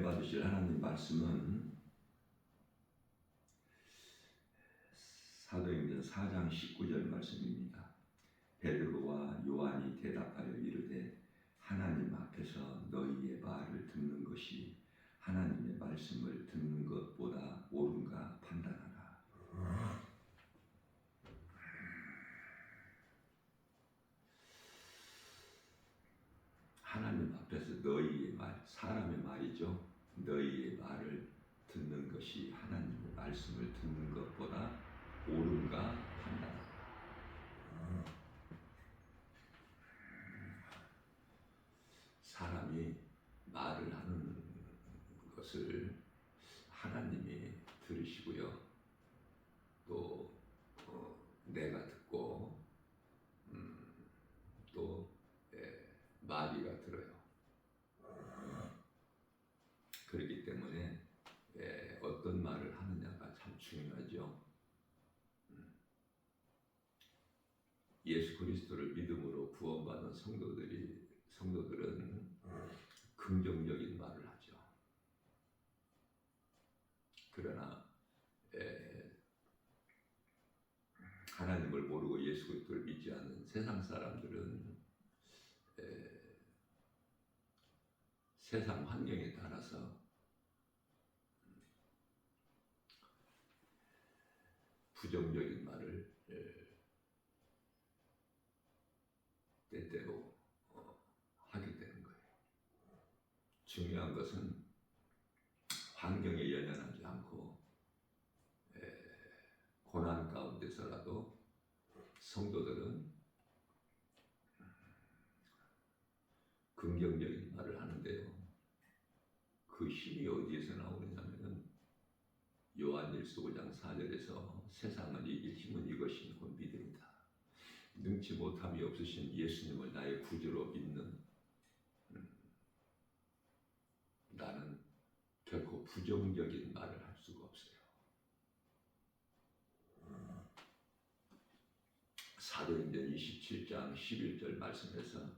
받으실 하나님 말씀은 사도행전 4장 19절 말씀입니다. 베드로와 요한이 대답하여 이르되 하나님 앞에서 너희의 말을 듣는 것이 하나님의 말씀을 듣는 것보다 옳은가 판단하라. 하나님 앞에서 너희의 말, 사람의 말이죠. 너희의 말을 듣는 것이 하나님의 말씀을 듣는 것보다 옳은가 판단하라. 사람이 말을 하는 것을 하나님이 들으시고요. 또 내가 듣고 또 마귀가 들어요. 그렇기 때문에 어떤 말을 하느냐가 참 중요하죠. 예수 그리스도를 믿음으로 구원받은 성도들은 긍정적인 말을 하죠. 그러나 하나님을 모르고 예수 그리스도를 믿지 않는 세상 사람들은 세상 환경에 따라서 부정적인 말을 때때로 하게 되는 거예요. 중요한 것은 환경에 연연하지 않고 고난 가운데서라도 성도들은 긍정적인 말을 하는데요. 그 힘이 어디에서 나오느냐면은 요한일서 5장 4절에서 세상을 이길 힘은 이것이 곧 믿음이다. 능치 못함이 없으신 예수님을 나의 구주로 믿는 나는 결코 부정적인 말을 할 수가 없어요. 사도행전 27장 11절 말씀에서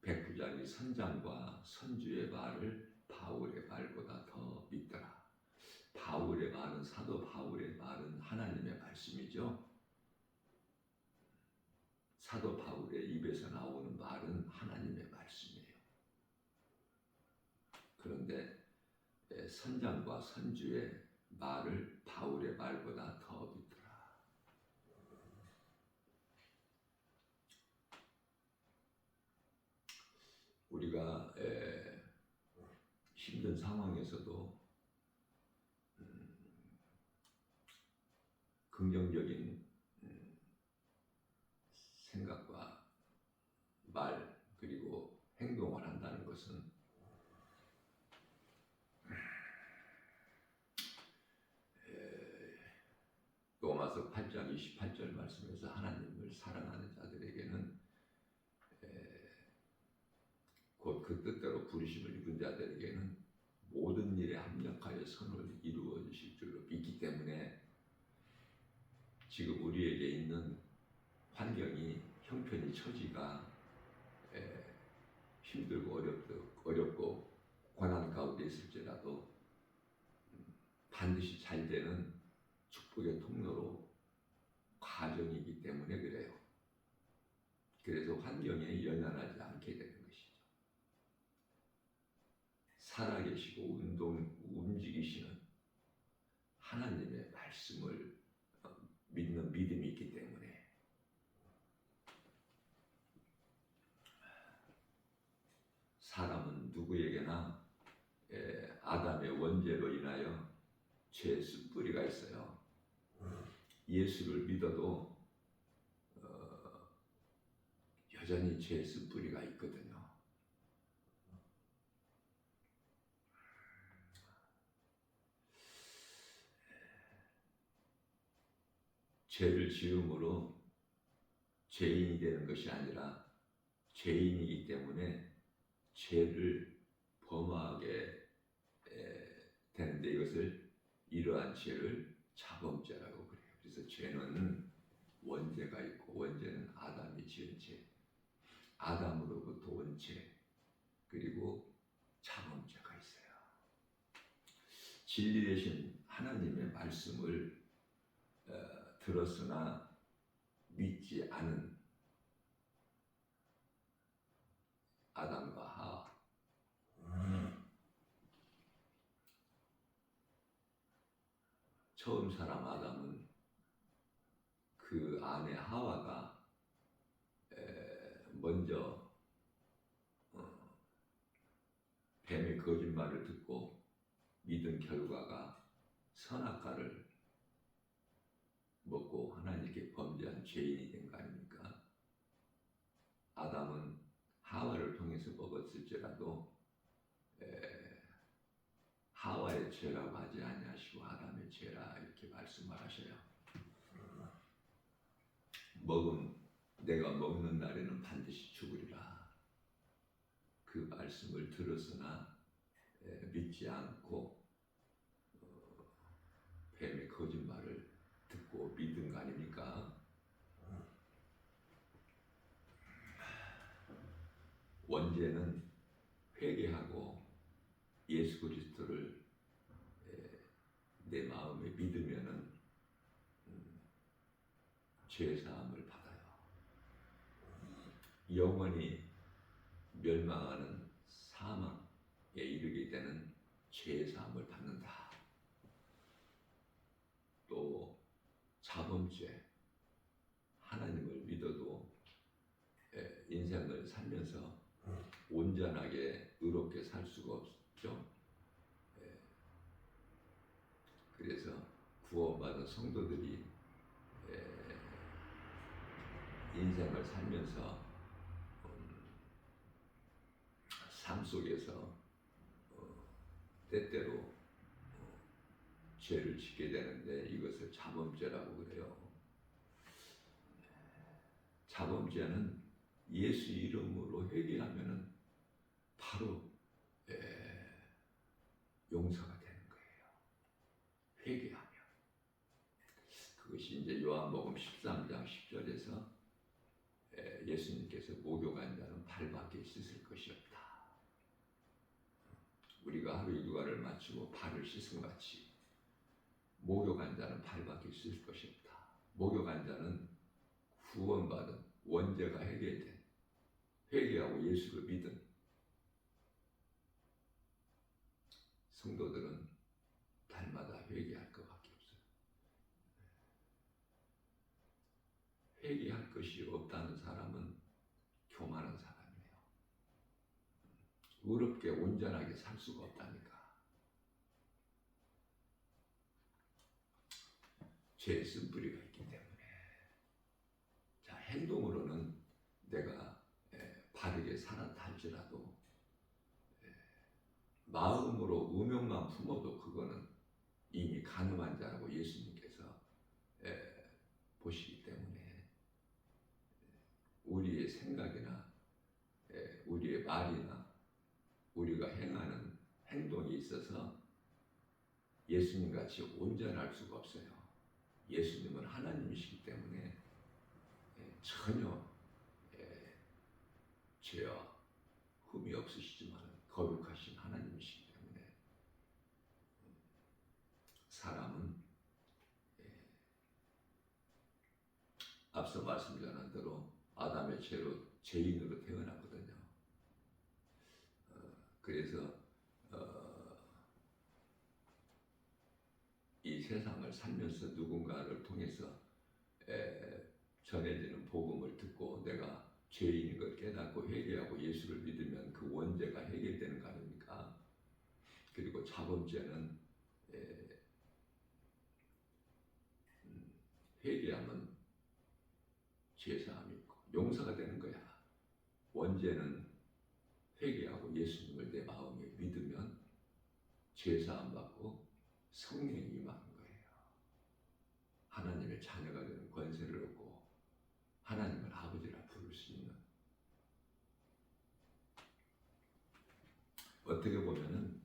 백부장이 선장과 선주의 말을 바울의 말보다 더 믿더라. 바울의 말은 사도 바울의 말은 하나님의 말씀이죠. 사도 바울의 입에서 나오는 말은 하나님의 말씀이에요. 그런데 선장과 선주의 말을 바울의 말보다 더 믿더라. 우리가 힘든 상황에서도 긍정적인 생각과 말 그리고 행동을 한다는 것은 로마서 8장 28절 말씀에서 하나님을 사랑하는 자들에게는 곧 그 뜻대로 부르심을 입은 자들에게는 모든 일에 합력하여 선을 이루어 주실 줄로 믿기 때문에 지금 우리에게 있는 환경이 형편이 처지가 힘들고 어렵고 고난 가운데 있을지라도 반드시 잘 되는 축복의 통로로 과정이기 때문에 그래요. 그래서 환경에 연연하지 않게 되는 것이죠. 살아계시고 움직이시는 하나님의 말씀을 믿는 믿음이 있기 때문에 사람은 누구에게나 아담의 원죄로 인하여 죄의 쓴뿌리가 있어요. 예수를 믿어도 여전히 죄의 쓴뿌리가 있거든요. 죄를 지음으로 죄인이 되는 것이 아니라 죄인이기 때문에 죄를 범하게 되는데 이것을 이러한 죄를 자범죄라고 그래요. 그래서 죄는 원죄가 있고 원죄는 아담이 지은 죄, 아담으로부터 온 죄, 그리고 자범죄가 있어요. 진리 되신 하나님의 말씀을 들었으나 믿지 않은 아담과 하와, 처음 사람 아담은 그 아내 하와가 먼저 뱀의 거짓말을 듣고 믿은 결과가 선악과를 먹고 하나님께 범죄한 죄인이 된 거 아닙니까? 아담은 하와를 통해서 먹었을지라도 하와의 죄라고 하지 아니하시고 아담의 죄라 이렇게 말씀을 하셔요. 내가 먹는 날에는 반드시 죽으리라. 그 말씀을 들었으나 믿지 않고 뱀의 거짓말을 듣고 믿은 거 아닙니까? 원죄는 회개하고 예수 그리스도를 내 마음에 믿으면은 죄 사함을 받아요. 영원히 멸망하는 사망에 이르게 되는 죄 사함을 받는다. 또 자범죄, 하나님을 믿어도 인생을 살면서 온전하게 의롭게 살 수가 없죠. 그래서 구원받은 성도들이 인생을 살면서 삶 속에서 때때로 죄를 짓게 되는데 이것을 자범죄라고 그래요. 자범죄는 예수 이름으로 회개하면은 바로 용서가 되는 거예요. 회개하면. 그것이 이제 요한복음 13장 10절에서 예수님께서 목욕한 자는 발밖에 씻을 것이 없다. 우리가 하루 일과를 마치고 발을 씻은 것 같이 목욕한 자는 발밖에 씻을 것이 없다. 목욕한 자는 구원받은 원죄가 해결된 회개하고 예수를 믿은 성도들은 달마다 회개할 것밖에 없어요. 회개할 것이 없다는 사람은 교만한 사람이에요. 의롭게 온전하게 살 수가 없다니까. 죄의 쓴뿌리가 있기 때문에. 자, 행동으로는 내가 바르게 살았다 할지라도 마음으로 음욕만 품어도 그거는 이미 간음한 자라고 예수님께서 보시기 때문에 우리의 생각이나 우리의 말이나 우리가 행하는 행동에 있어서 예수님같이 온전할 수가 없어요. 예수님은 하나님이시기 때문에 전혀 죄와 흠이 없으시지만 거룩하신 하나님이시기 때문에 사람은 앞서 말씀드린 대로 아담의 죄로 죄인으로 태어나거든요. 그래서 이 세상을 살면서 누군가를 통해서 전해지는 복음을 듣고 내가 죄인인 걸 깨닫고 회개하고 예수를 믿으면 그 원죄가 해결되는 거 아닙니까? 그리고 자범죄는 회개하면 죄사함이 있고 용서가 되는 거야. 원죄는 회개하고 예수님을 내 마음에 믿으면 죄사함 받고 성령이 임하는 거예요. 하나님의 자녀가 되는 권세를 얻고 하나님을 아버지라 부를 수 있는. 어떻게 보면은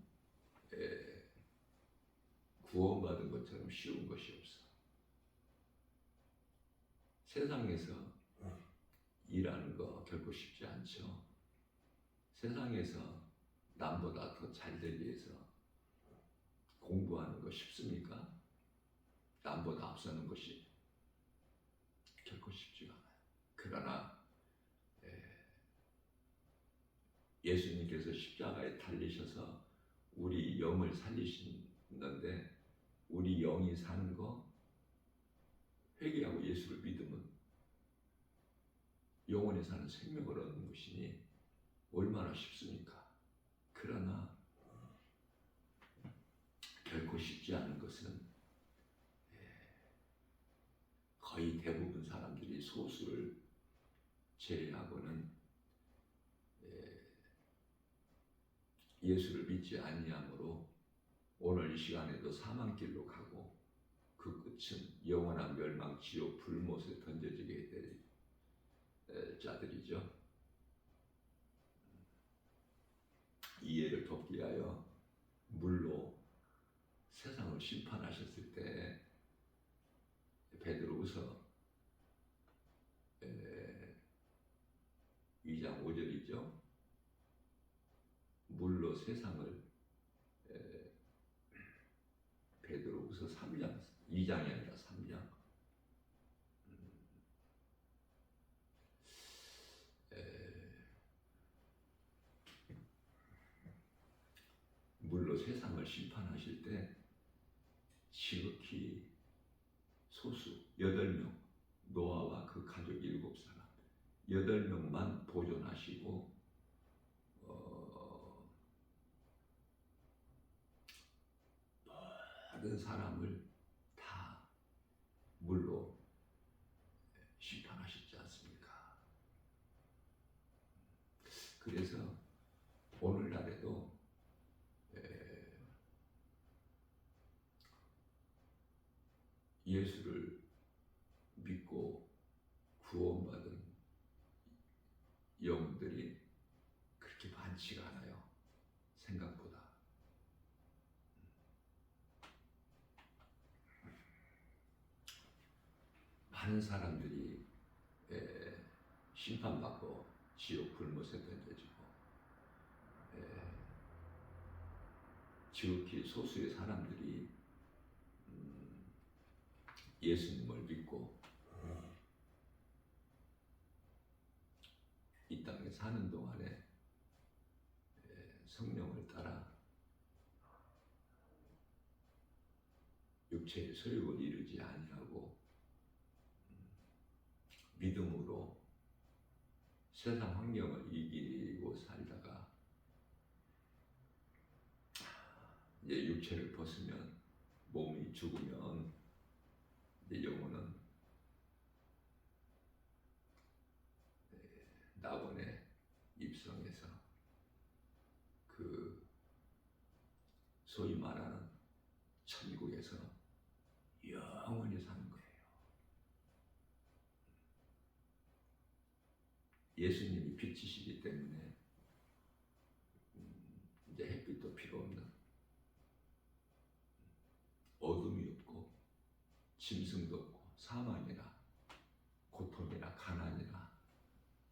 구원받은 것처럼 쉬운 것이 없어. 세상에서 일하는 거 결코 쉽지 않죠. 세상에서 남보다 더 잘 되기 위해서 공부하는 거 쉽습니까? 남보다 앞서는 것이 결코 쉽지가 않아요. 그러나 예수님께서 십자가에 달리셔서 우리 영을 살리시는데 우리 영이 사는 거 회개하고 예수를 믿으면 영원히 사는 생명을 얻는 것이니 얼마나 쉽습니까? 그러나 결코 쉽지 않은 것은 거의 대부분 사람들이 소수를 제외하고는 예수를 믿지 아니함으로 오늘 이 시간에도 사망길로 가고 그 끝은 영원한 멸망 지옥 불못에 던져지게 될 자들이죠. 이해를 돕기 위하여 물로 세상을 심판하셨을 때 베드로후서 2장 5절이죠. 물로 세상을 베드로후서 3장 2장이 아니라 3장 물로 세상을 심판하실 때 지극히 소수 8명 노아와 그 가족 7사람 8명만 보존하시고 모든 사람을 다 물로 심판하셨지 않습니까? 그래서 오늘날에도 예수를 믿고 구원받은 영혼들이 그렇게 많지가 않아요. 생각보다. 많은 사람들이 심판받고 지옥 불못에 던져지고 지극히 소수의 사람들이 예수님을 믿고 이 땅에 사는 동안에 성령을 따라 육체의 소욕을 이루지 아니하고 믿음으로 세상 환경을 이기고 살다가 이제 육체를 벗으면 몸이 죽으면 이제 영혼은 낙원에 입성해서 그 소위 말하는 천국에서 영원히 사는 거예요. 예수님이 빛이시기 때문에 이제 햇빛도 필요 없는 어둠이 없고 짐승도 없고 사망이나 고통이나 가난이나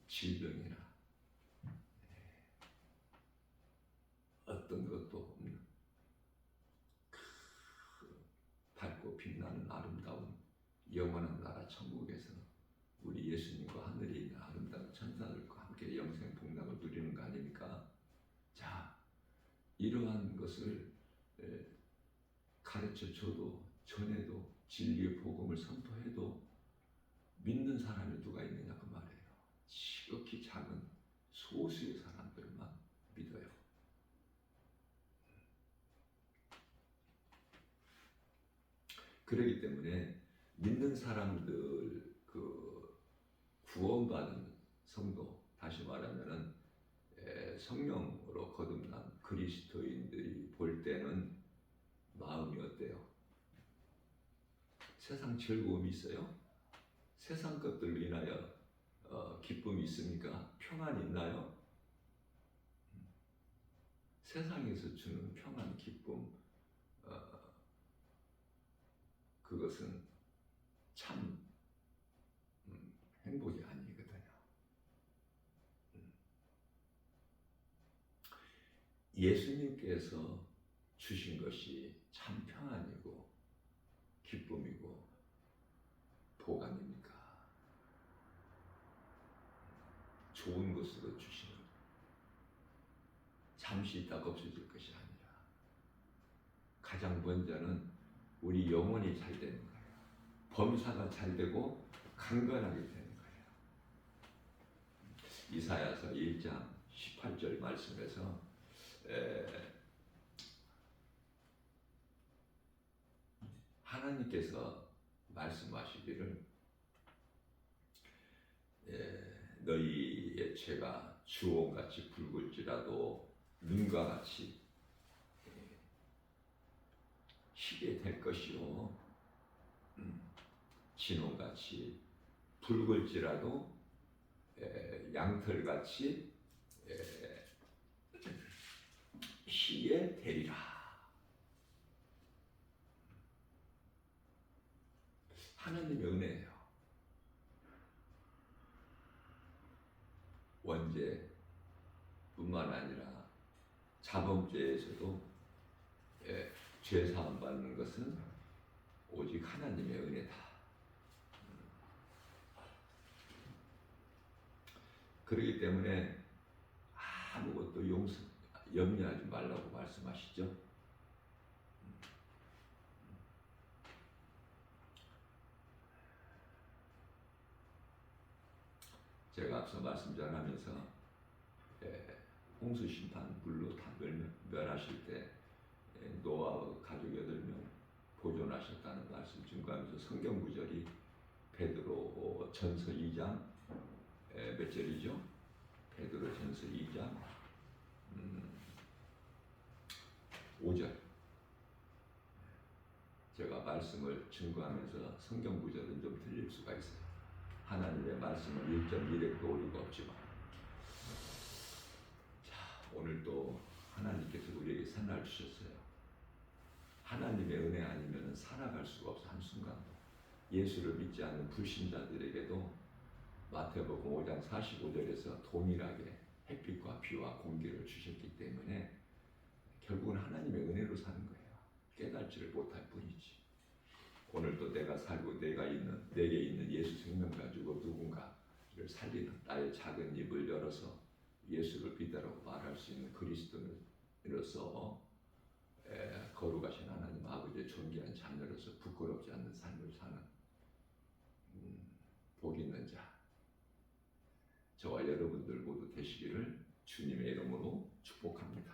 질병이나 어떤 것도 없는 밝고 빛나는 아름다운 영원한 나라 천국에서 우리 예수님과 하늘에 있는 아름다운 천사들과 함께 영생 복락을 누리는 거 아닙니까? 자, 이러한 것을 가르쳐줘도 전에도 진리의 복음을 선포해도 믿는 사람이 누가 있느냐 그 말이에요. 지극히 작은 소수의 사람들만 믿어요. 그렇기 때문에 믿는 사람들 그 구원받은 성도 다시 말하면은 성령으로 거듭난 그리스도인들이 볼 때는 마음이 어때요? 세상 즐거움이 있어요? 세상 것들로 인하여 기쁨이 있습니까? 평안이 있나요? 세상에서 주는 평안, 기쁨 그것은 참 행복이 아니거든요. 예수님께서 주신 것이 참 평안이고 기쁨이고 복 아닙니까? 좋은 것으로 주시는, 잠시 있다가 없어질 것이 아니라 가장 먼저는 우리 영혼이 잘 되는 거예요. 범사가 잘 되고 강건하게 되는 거예요. 이사야서 1장 18절 말씀에서 하나님께서 말씀하시기를 너희의 죄가 주홍같이 붉을지라도 눈과 같이 희게 될 것이요 진홍같이 붉을지라도 양털같이 희게 되리라. 하나님의 은혜예요. 원죄뿐만 아니라 자범죄에서도 죄 사함 받는 것은 오직 하나님의 은혜다. 그렇기 때문에 아무것도 염려하지 말라고 말씀하시죠. 제가 앞서 말씀 전하면서 홍수 심판 불로 다 멸하실 때 노아와 가족 8명 보존하셨다는 말씀 증거하면서 성경 구절이 베드로 전서 2장 몇 절이죠? 베드로 전서 2장 5절. 제가 말씀을 증거하면서 성경 구절은 좀 틀릴 수가 있어요. 하나님의 말씀은 1.1획도 오류가 없지만, 자, 오늘도 하나님께서 우리에게 산날 주셨어요. 하나님의 은혜 아니면 살아갈 수가 없어. 한순간도. 예수를 믿지 않는 불신자들에게도 마태복음 5장 45절에서 동일하게 햇빛과 비와 공기를 주셨기 때문에 결국은 하나님의 은혜로 사는 거예요. 깨닫지를 못할 뿐이지. 오늘도 내가 살고 내게 있는 예수 생명 가지고 누군가를 살리는 나의 작은 입을 열어서 예수를 믿으라고 말할 수 있는 그리스도인으로서 거룩하신 하나님 아버지의 존귀한 자녀로서 부끄럽지 않는 삶을 사는 복 있는 자, 저와 여러분들 모두 되시기를 주님의 이름으로 축복합니다.